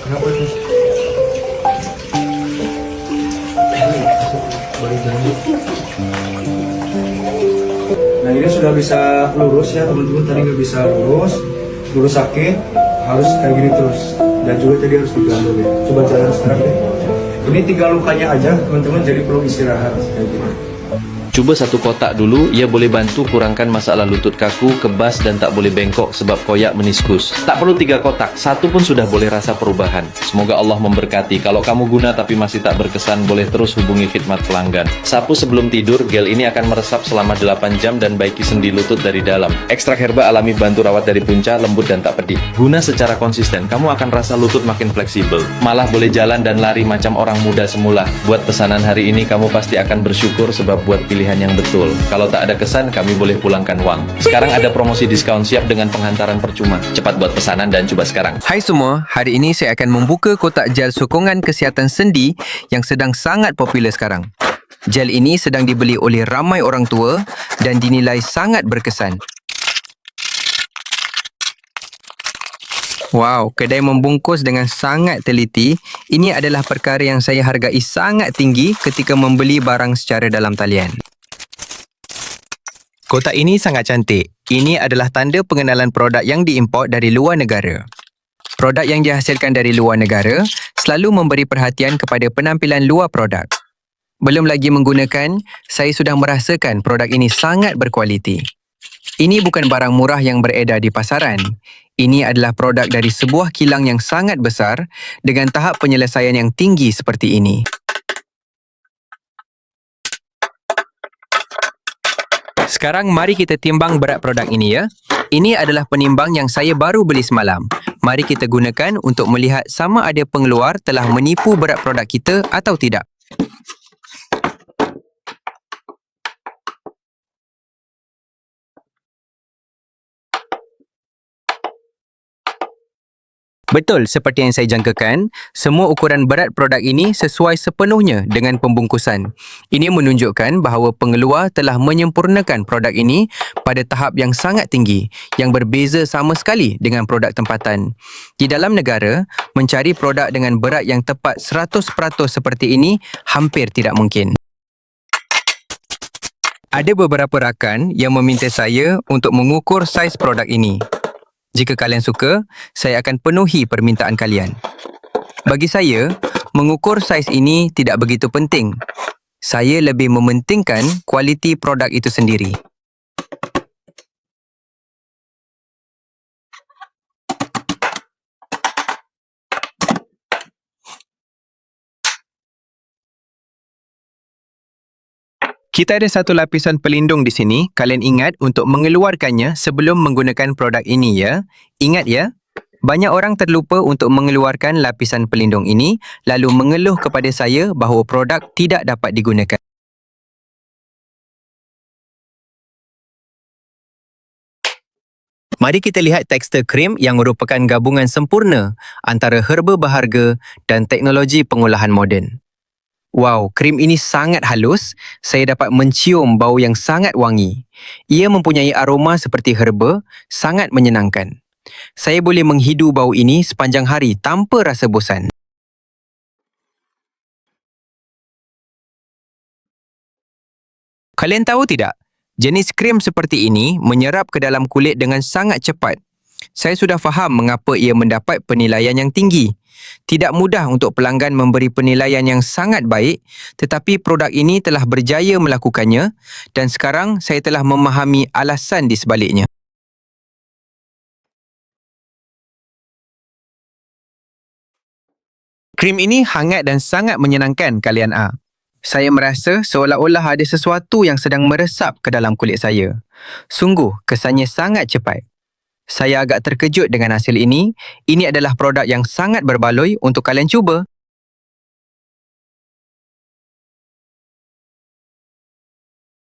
Kenapa tuh? Boleh janji. Nah ini sudah bisa lurus ya teman-teman. Tadi nggak bisa lurus, lurus sakit, harus kayak gini terus. Dan juga tadi harus digantung ya. Coba jalan sekarang deh. Ini tinggal lukanya aja teman-teman, jadi perlu istirahat kayak gini. Coba satu kotak dulu, ia boleh bantu kurangkan masalah lutut kaku, kebas dan tak boleh bengkok sebab koyak meniskus. Tak perlu 3 kotak, satu pun sudah boleh rasa perubahan. Semoga Allah memberkati. Kalau kamu guna tapi masih tak berkesan, boleh terus hubungi khidmat pelanggan. Sapu sebelum tidur, gel ini akan meresap selama 8 jam dan baiki sendi lutut dari dalam. Ekstrak herba alami bantu rawat dari punca, lembut dan tak pedih. Guna secara konsisten, kamu akan rasa lutut makin fleksibel. Malah boleh jalan dan lari macam orang muda semula. Buat pesanan hari ini, kamu pasti akan bersyukur sebab buat pilihan yang betul. Kalau tak ada kesan, kami boleh pulangkan uang. Sekarang ada promosi diskon siap dengan penghantaran percuma. Cepat buat pesanan dan coba sekarang. Hai semua, hari ini saya akan membuka kotak gel sokongan kesihatan sendi yang sedang sangat popular sekarang. Gel ini sedang dibeli oleh ramai orang tua dan dinilai sangat berkesan. Wow, kedai membungkus dengan sangat teliti. Ini adalah perkara yang saya hargai sangat tinggi ketika membeli barang secara dalam talian. Kotak ini sangat cantik. Ini adalah tanda pengenalan produk yang diimport dari luar negara. Produk yang dihasilkan dari luar negara selalu memberi perhatian kepada penampilan luar produk. Belum lagi menggunakan, saya sudah merasakan produk ini sangat berkualiti. Ini bukan barang murah yang beredar di pasaran. Ini adalah produk dari sebuah kilang yang sangat besar dengan tahap penyelesaian yang tinggi seperti ini. Sekarang mari kita timbang berat produk ini ya. Ini adalah penimbang yang saya baru beli semalam. Mari kita gunakan untuk melihat sama ada pengeluar telah menipu berat produk kita atau tidak. Betul seperti yang saya jangkakan, semua ukuran berat produk ini sesuai sepenuhnya dengan pembungkusan. Ini menunjukkan bahawa pengeluar telah menyempurnakan produk ini pada tahap yang sangat tinggi, yang berbeza sama sekali dengan produk tempatan. Di dalam negara, mencari produk dengan berat yang tepat 100% seperti ini hampir tidak mungkin. Ada beberapa rakan yang meminta saya untuk mengukur saiz produk ini. Jika kalian suka, saya akan penuhi permintaan kalian. Bagi saya, mengukur saiz ini tidak begitu penting. Saya lebih mementingkan kualiti produk itu sendiri. Kita ada satu lapisan pelindung di sini. Kalian ingat untuk mengeluarkannya sebelum menggunakan produk ini ya. Ingat ya. Banyak orang terlupa untuk mengeluarkan lapisan pelindung ini lalu mengeluh kepada saya bahawa produk tidak dapat digunakan. Mari kita lihat tekstur krim yang merupakan gabungan sempurna antara herba berharga dan teknologi pengolahan moden. Wow, krim ini sangat halus. Saya dapat mencium bau yang sangat wangi. Ia mempunyai aroma seperti herba, sangat menyenangkan. Saya boleh menghidu bau ini sepanjang hari tanpa rasa bosan. Kalian tahu tidak? Jenis krim seperti ini menyerap ke dalam kulit dengan sangat cepat. Saya sudah faham mengapa ia mendapat penilaian yang tinggi. Tidak mudah untuk pelanggan memberi penilaian yang sangat baik, tetapi produk ini telah berjaya melakukannya dan sekarang saya telah memahami alasan di sebaliknya. Krim ini hangat dan sangat menyenangkan kalian A. Saya merasa seolah-olah ada sesuatu yang sedang meresap ke dalam kulit saya. Sungguh, kesannya sangat cepat. Saya agak terkejut dengan hasil ini. Ini adalah produk yang sangat berbaloi untuk kalian cuba.